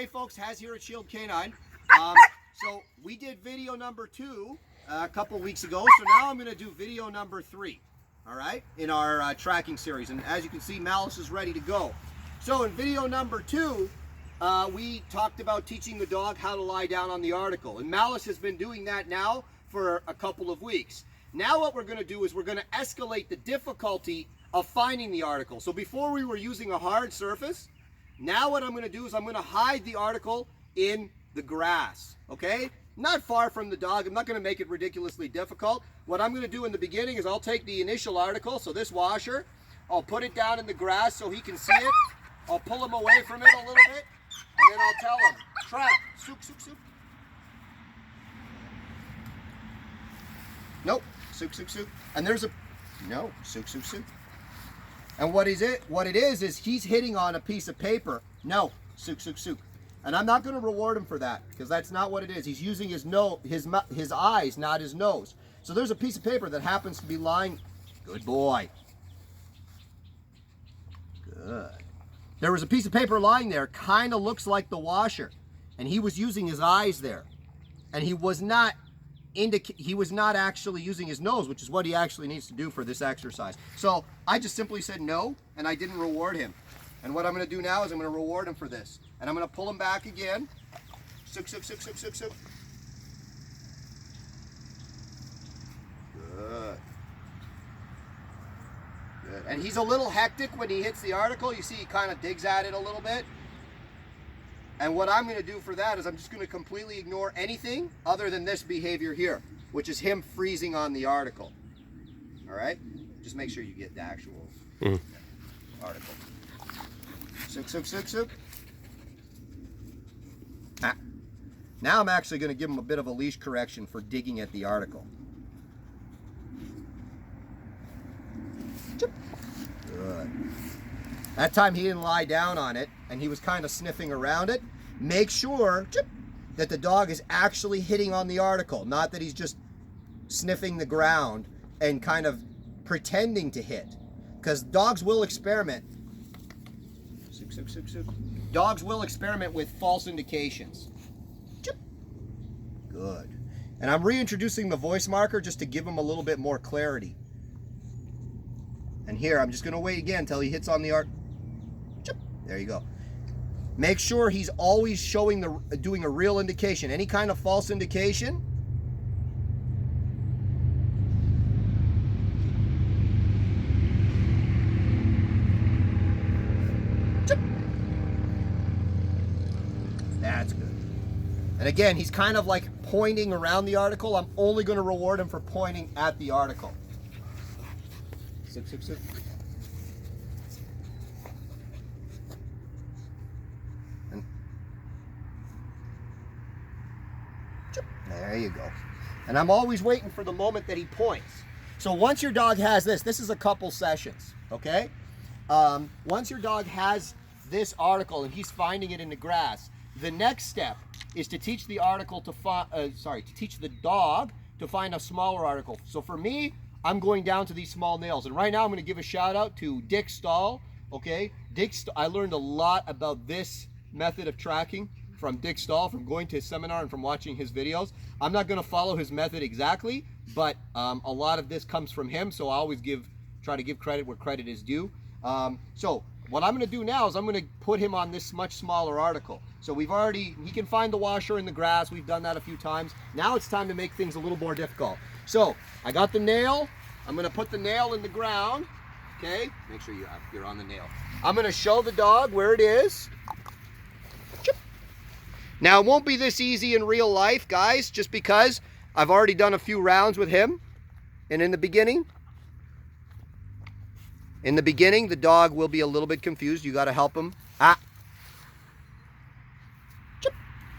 Hey folks, Haz here at Shield Canine. So we did video number 2 a couple weeks ago, so now I'm going to do video number 3, all right, in our tracking series. And as you can see, Malice is ready to go. So in video number 2, we talked about teaching the dog how to lie down on the article. And Malice has been doing that now for a couple of weeks. Now what we're going to do is we're going to escalate the difficulty of finding the article. So before we were using a hard surface, now what I'm going to do is I'm going to hide the article in the grass, okay? Not far from the dog. I'm not going to make it ridiculously difficult. What I'm going to do in the beginning is I'll take the initial article, so this washer, I'll put it down in the grass so he can see it. I'll pull him away from it a little bit, and then I'll tell him, trap, souk, souk, souk. Nope, souk, souk, souk. And there's a, no, souk, souk, souk. And what it is he's hitting on a piece of paper. No, souk, souk, souk. And I'm not going to reward him for that because that's not what it is. He's using his eyes, not his nose. So there's a piece of paper that happens to be lying. Good boy. Good. There was a piece of paper lying there, kind of looks like the washer, and he was using his eyes there, and he was not actually using his nose, which is what he actually needs to do for this exercise. So I just simply said no, and I didn't reward him. And what I'm going to do now is I'm going to reward him for this. And I'm going to pull him back again. Souk, souk, souk, souk, souk, souk. Good. Good. And he's a little hectic when he hits the article. You see he kind of digs at it a little bit. And what I'm going to do for that is I'm just going to completely ignore anything other than this behavior here, which is him freezing on the article. All right? Just make sure you get the actual article. Souk, souk, souk, souk. Ah. Now I'm actually going to give him a bit of a leash correction for digging at the article. Good. That time he didn't lie down on it, and he was kind of sniffing around it. Make sure that the dog is actually hitting on the article, not that he's just sniffing the ground and kind of pretending to hit. Because dogs will experiment. Souk, souk, souk, souk. Dogs will experiment with false indications. Good. And I'm reintroducing the voice marker just to give him a little bit more clarity. And here, I'm just going to wait again until he hits on the article. There you go. Make sure he's always showing doing a real indication. Any kind of false indication, that's good. And again, he's kind of like pointing around the article. I'm only going to reward him for pointing at the article. Souk, souk, souk. There you go. And I'm always waiting for the moment that he points. So once your dog has this is a couple sessions, okay? Once your dog has this article and he's finding it in the grass, the next step is to teach the article to teach the dog to find a smaller article. So for me, I'm going down to these small nails. And right now I'm going to give a shout out to Dick Stahl, okay? I learned a lot about this method of tracking from Dick Stahl, from going to his seminar and from watching his videos. I'm not going to follow his method exactly, but a lot of this comes from him, so I always try to give credit where credit is due. So what I'm going to do now is I'm going to put him on this much smaller article. So he can find the washer in the grass. We've done that a few times. Now it's time to make things a little more difficult. So I got the nail. I'm going to put the nail in the ground. Okay, make sure you're on the nail. I'm going to show the dog where it is. Now, it won't be this easy in real life, guys, just because I've already done a few rounds with him. And in the beginning, the dog will be a little bit confused. You got to help him.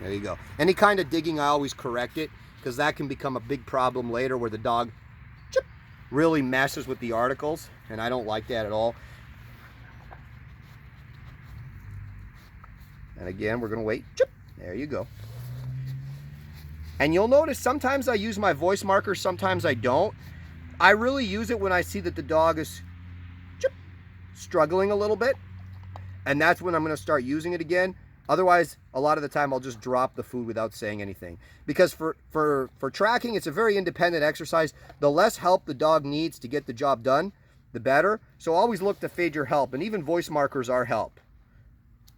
There you go. Any kind of digging, I always correct it, because that can become a big problem later where the dog really messes with the articles, and I don't like that at all. And again, we're going to wait. There you go. And you'll notice sometimes I use my voice marker, sometimes I don't. I really use it when I see that the dog is struggling a little bit. And that's when I'm going to start using it again. Otherwise, a lot of the time I'll just drop the food without saying anything. Because for tracking, it's a very independent exercise. The less help the dog needs to get the job done, the better. So always look to fade your help, and even voice markers are help.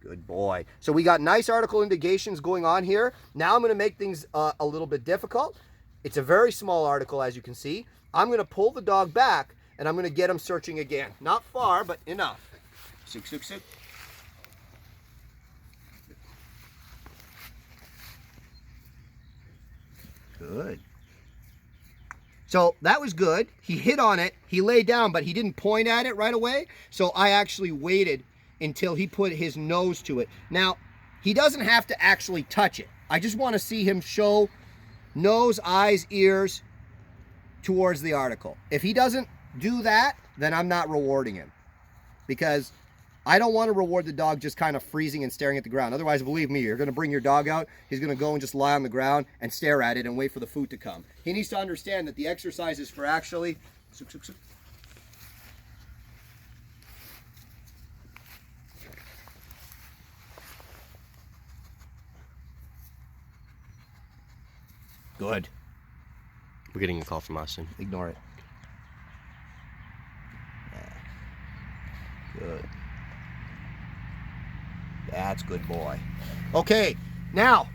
Good boy. So we got nice article indications going on here. Now I'm going to make things a little bit difficult. It's a very small article, as you can see. I'm going to pull the dog back, and I'm going to get him searching again. Not far, but enough. Sit, sit, sit. Good. So that was good. He hit on it. He lay down, but he didn't point at it right away. So I actually waited until he put his nose to it. Now, he doesn't have to actually touch it. I just want to see him show nose, eyes, ears towards the article. If he doesn't do that, then I'm not rewarding him, because I don't want to reward the dog just kind of freezing and staring at the ground. Otherwise, believe me, you're going to bring your dog out, he's going to go and just lie on the ground and stare at it and wait for the food to come. He needs to understand that the exercise is for actually... Good. We're getting a call from Austin. Ignore it. Yeah. Good. That's good boy. Okay, now,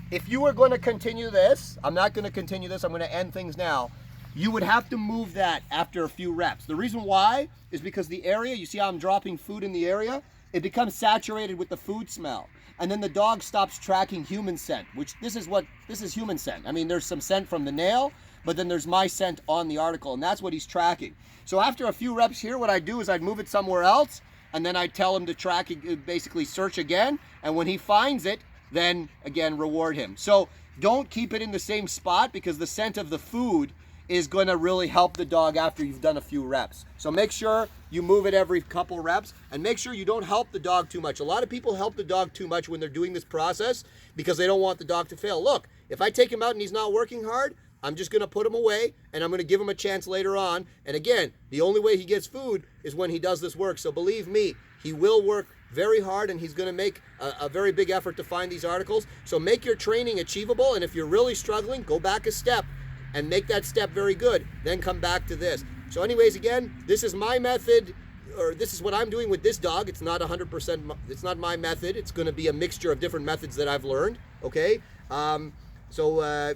if you were going to continue this, I'm not going to continue this, I'm going to end things now. You would have to move that after a few reps. The reason why is because the area, you see how I'm dropping food in the area? It becomes saturated with the food smell. And then the dog stops tracking human scent, which this is human scent. I mean, there's some scent from the nail, but then there's my scent on the article, and that's what he's tracking. So after a few reps here, what I'd do is I'd move it somewhere else, and then I'd tell him to track, basically search again, and when he finds it, then again, reward him. So don't keep it in the same spot, because the scent of the food is going to really help the dog after you've done a few reps. So make sure you move it every couple reps, and make sure you don't help the dog too much. A lot of people help the dog too much when they're doing this process because they don't want the dog to fail. Look, if I take him out and he's not working hard, I'm just going to put him away, and I'm going to give him a chance later on. And again, the only way he gets food is when he does this work. So believe me, he will work very hard, and he's going to make a very big effort to find these articles. So make your training achievable, and if you're really struggling, go back a step and make that step very good, then come back to this. So anyways, again, this is my method, or this is what I'm doing with this dog. It's not 100%, it's not my method. It's going to be a mixture of different methods that I've learned, okay?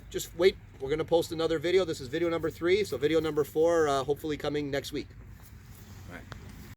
Just wait, we're going to post another video. This is video number 3, so video number 4 hopefully coming next week.